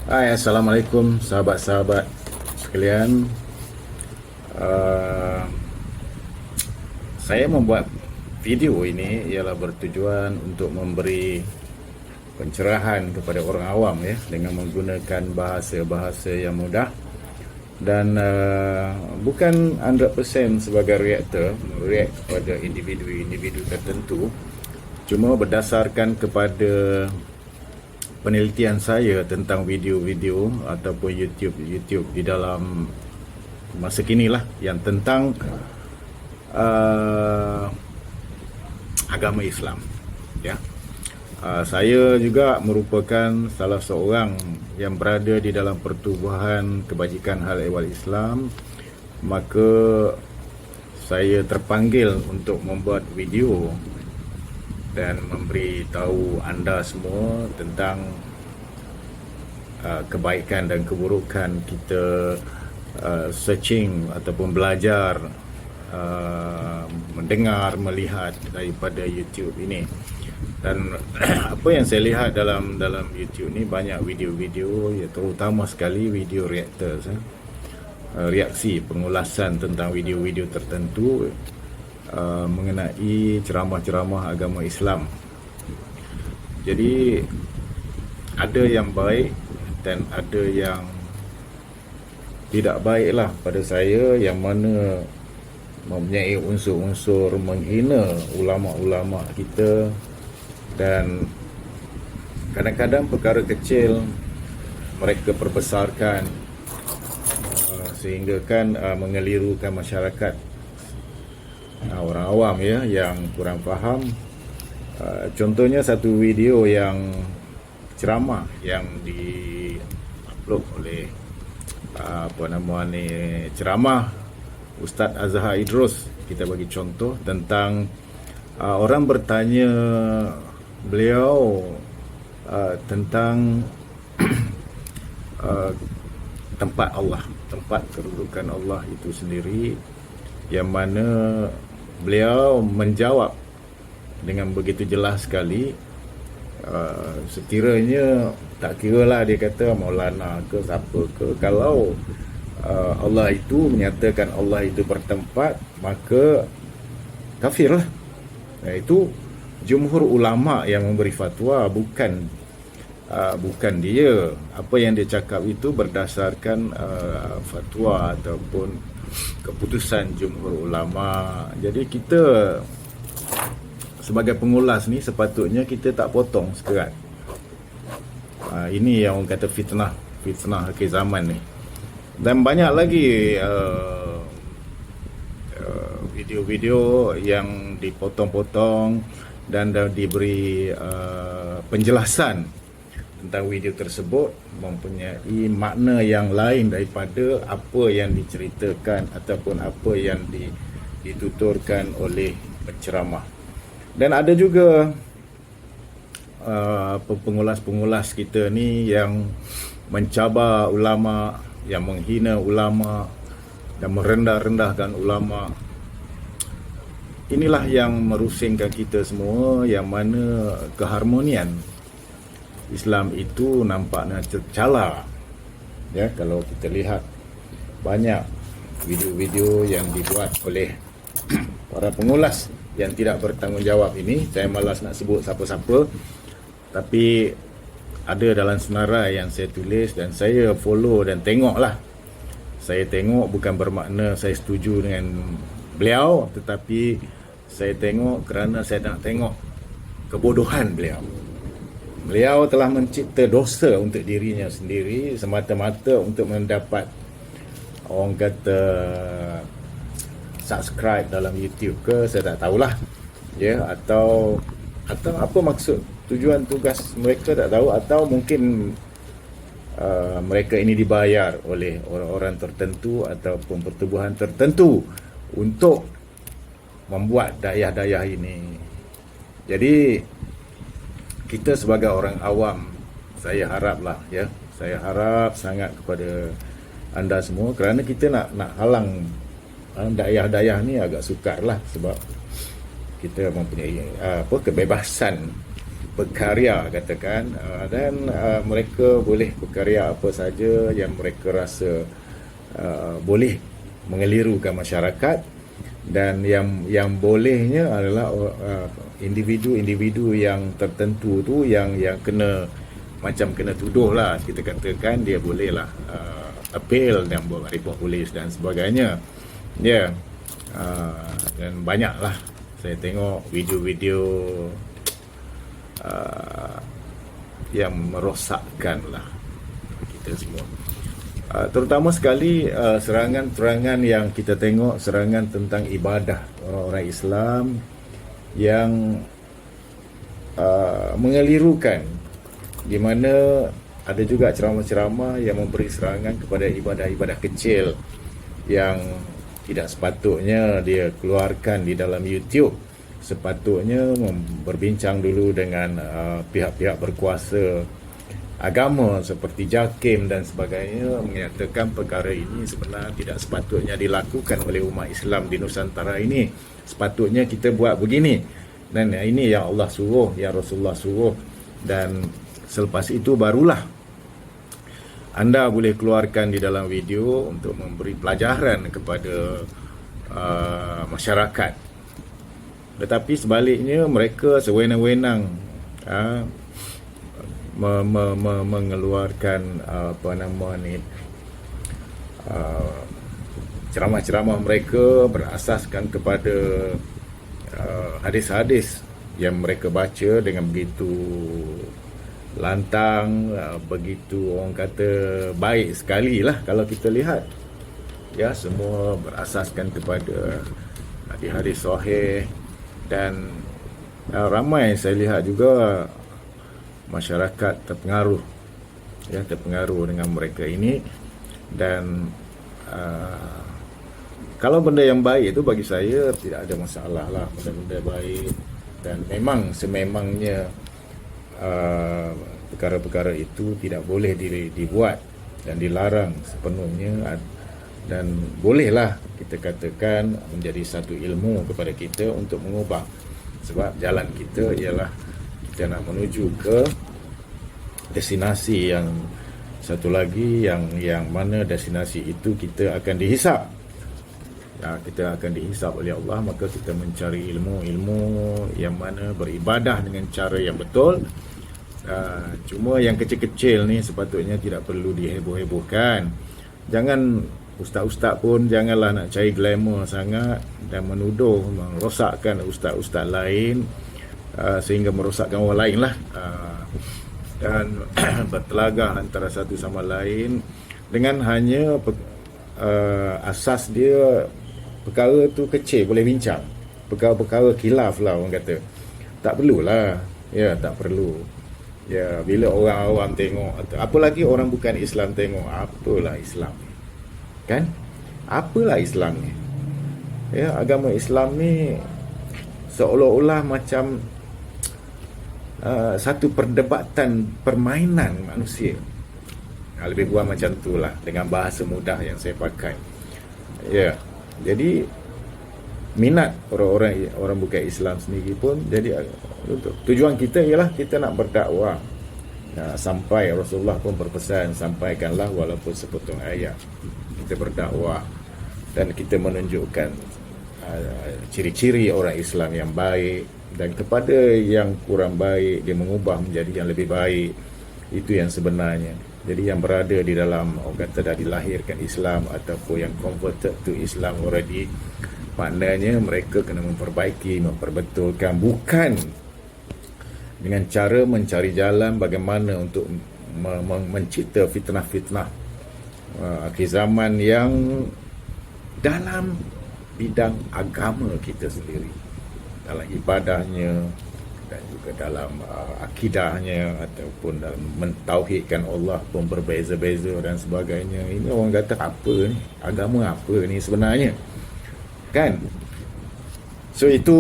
Hai, Assalamualaikum sahabat-sahabat sekalian. Uh, saya membuat video ini ialah bertujuan untuk memberi pencerahan kepada orang awam ya, dengan menggunakan bahasa-bahasa yang mudah dan bukan 100% sebagai reaktor react kepada individu-individu tertentu, cuma berdasarkan kepada penelitian saya tentang video-video ataupun YouTube di dalam masa kini lah, yang tentang agama Islam ya. Saya juga merupakan salah seorang yang berada di dalam pertubuhan kebajikan hal ehwal Islam, maka saya terpanggil untuk membuat video dan memberi tahu anda semua tentang kebaikan dan keburukan kita searching ataupun belajar, mendengar, melihat daripada YouTube ini. Dan apa yang saya lihat dalam YouTube ni, banyak video-video, ya, terutama sekali video reactors, reaksi pengulasan tentang video-video tertentu mengenai ceramah-ceramah agama Islam. Jadi ada yang baik dan ada yang tidak baiklah pada saya, yang mana mempunyai unsur-unsur menghina ulama-ulama kita, dan kadang-kadang perkara kecil mereka perbesarkan sehingga kan mengelirukan masyarakat, orang awam ya, yang kurang faham. Contohnya satu video yang ceramah yang di-upload oleh ceramah Ustaz Azhar Idrus. Kita bagi contoh tentang orang bertanya beliau tentang tempat Allah, tempat kedudukan Allah itu sendiri, yang mana beliau menjawab dengan begitu jelas sekali. Sekiranya, tak kira lah, dia kata Maulana ke siapa ke, kalau Allah itu menyatakan Allah itu bertempat, maka kafir lah. Itu jumhur ulama yang memberi fatwa, bukan dia. Apa yang dia cakap itu berdasarkan fatwa ataupun keputusan jumhur ulama. Jadi kita sebagai pengulas ni sepatutnya kita tak potong sekerat. Ini yang orang kata fitnah akhir zaman ni. Dan banyak lagi video-video yang dipotong-potong dan diberi penjelasan tentang video tersebut mempunyai makna yang lain daripada apa yang diceritakan ataupun apa yang dituturkan oleh penceramah. Dan ada juga pengulas-pengulas kita ni yang mencabar ulama, yang menghina ulama dan merendah-rendahkan ulama. Inilah yang merusingkan kita semua, yang mana keharmonian Islam itu nampaknya tercela. Ya, kalau kita lihat banyak video-video yang dibuat oleh para pengulas yang tidak bertanggungjawab ini. Saya malas nak sebut siapa-siapa, tapi ada dalam senarai yang saya tulis dan saya follow dan tengoklah. Saya tengok bukan bermakna saya setuju dengan beliau, tetapi saya tengok kerana saya nak tengok kebodohan beliau. Beliau telah mencipta dosa untuk dirinya sendiri semata-mata untuk mendapat, orang kata, subscribe dalam YouTube ke, saya tak tahulah ya, atau apa maksud tujuan tugas mereka, tak tahu. Atau mungkin mereka ini dibayar oleh orang-orang tertentu ataupun pertubuhan tertentu untuk membuat dayah-dayah ini. Jadi kita sebagai orang awam, saya haraplah ya, saya harap sangat kepada anda semua, kerana kita nak halang dayah-dayah ni agak sukar lah, sebab kita mempunyai kebebasan berkarya katakan, dan mereka boleh berkarya apa saja yang mereka rasa boleh mengelirukan masyarakat, dan yang bolehnya adalah individu-individu yang tertentu tu yang kena macam kena tuduh lah, kita katakan dia boleh lah appeal dan buat report polis dan sebagainya. Ya, dan banyak lah saya tengok video-video yang merosakkan lah kita semua. Terutama sekali serangan-serangan yang kita tengok, serangan tentang ibadah orang-orang Islam yang mengelirukan, di mana ada juga ceramah-ceramah yang memberi serangan kepada ibadah-ibadah kecil yang tidak sepatutnya dia keluarkan di dalam YouTube. Sepatutnya berbincang dulu dengan pihak-pihak berkuasa agama seperti JAKIM dan sebagainya, menyatakan perkara ini sebenarnya tidak sepatutnya dilakukan oleh umat Islam di Nusantara ini. Sepatutnya kita buat begini, dan ini yang Allah suruh, yang Rasulullah suruh, dan selepas itu barulah anda boleh keluarkan di dalam video untuk memberi pelajaran kepada masyarakat. Tetapi sebaliknya mereka sewenang-wenang mengeluarkan ceramah-ceramah mereka berasaskan kepada hadis-hadis yang mereka baca dengan begitu lantang, begitu orang kata baik sekali lah kalau kita lihat. Ya, semua berasaskan kepada hadis-hadis sahih, dan ramai saya lihat juga masyarakat terpengaruh, ya, terpengaruh dengan mereka ini. Dan kalau benda yang baik itu bagi saya tidak ada masalah lah, benda-benda baik, dan memang sememangnya perkara-perkara itu tidak boleh dibuat dan dilarang sepenuhnya, dan bolehlah kita katakan menjadi satu ilmu kepada kita untuk mengubah, sebab jalan kita ialah kita nak menuju ke destinasi yang satu lagi, yang mana destinasi itu kita akan dihisap. Ya, kita akan dihisap oleh Allah, maka kita mencari ilmu-ilmu yang mana beribadah dengan cara yang betul. Cuma yang kecil-kecil ni sepatutnya tidak perlu diheboh-hebohkan. Jangan, ustaz-ustaz pun janganlah nak cari glamour sangat dan menuduh, merosakkan ustaz-ustaz lain, sehingga merosakkan orang lain lah, dan bertelagah antara satu sama lain dengan hanya asas dia perkara tu kecil boleh bincang, perkara-perkara khilaf lah orang kata, tak perlulah, ya, tak perlu. Ya, bila orang awam tengok, apalagi orang bukan Islam tengok, apalah Islam, kan? Apalah Islam ni? Ya, agama Islam ni seolah-olah macam satu perdebatan permainan manusia. Lebih kurang macam itulah dengan bahasa mudah yang saya pakai. Ya, jadi minat orang bukan Islam sendiri pun jadi tujuan kita ialah kita nak berdakwah. Sampai Rasulullah pun berpesan, sampaikanlah walaupun sepotong ayat. Kita berdakwah dan kita menunjukkan ciri-ciri orang Islam yang baik, dan kepada yang kurang baik dia mengubah menjadi yang lebih baik. Itu yang sebenarnya. Jadi yang berada di dalam, orang kata dah dilahirkan Islam ataupun yang converted to Islam already, maknanya mereka kena memperbaiki, memperbetulkan, bukan dengan cara mencari jalan bagaimana untuk mencipta fitnah-fitnah akhir zaman yang dalam bidang agama kita sendiri, dalam ibadahnya dan juga dalam akidahnya ataupun dalam mentauhidkan Allah pun berbeza-beza dan sebagainya. Ini orang kata apa ni? Agama apa ni sebenarnya? Kan? So itu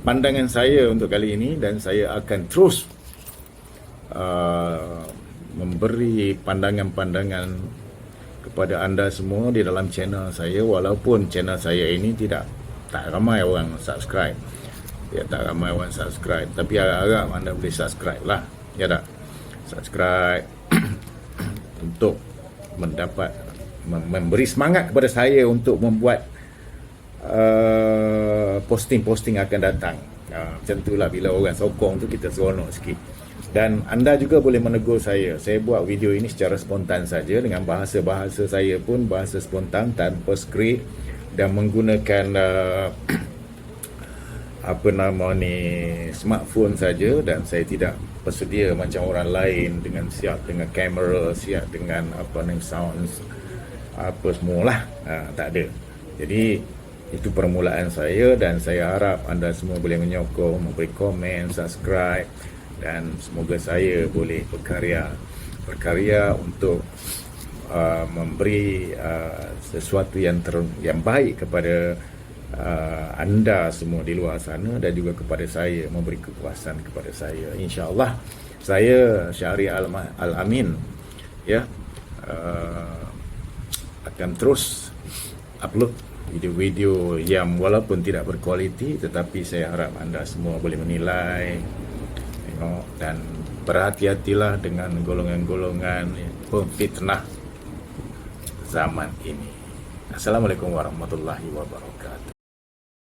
pandangan saya untuk kali ini, dan saya akan terus memberi pandangan-pandangan kepada anda semua di dalam channel saya, walaupun channel saya ini tak ramai orang subscribe. Ya, tak ramai orang subscribe, tapi harap anda boleh subscribe lah. Ya tak? Subscribe untuk mendapat memberi semangat kepada saya untuk membuat posting-posting akan datang. Macam itulah, bila orang sokong tu kita seronok sikit. Dan anda juga boleh menegur saya. Saya buat video ini secara spontan saja, dengan bahasa-bahasa saya pun bahasa spontan tanpa skrip, dan menggunakan apa nama ni, smartphone saja. Dan saya tidak bersedia macam orang lain dengan siap dengan kamera, siap dengan apa ni, sounds, apa semualah. Tak ada. Jadi itu permulaan saya, dan saya harap anda semua boleh menyokong, memberi komen, subscribe, dan semoga saya boleh berkarya untuk memberi sesuatu yang baik kepada anda semua di luar sana, dan juga kepada saya, memberi kepuasan kepada saya. InsyaAllah saya Syahri Al-Amin ya, akan terus upload video-video yang walaupun tidak berkualiti, tetapi saya harap anda semua boleh menilai, tengok, dan berhati-hatilah dengan golongan-golongan pemfitnah zaman ini. Assalamualaikum warahmatullahi wabarakatuh.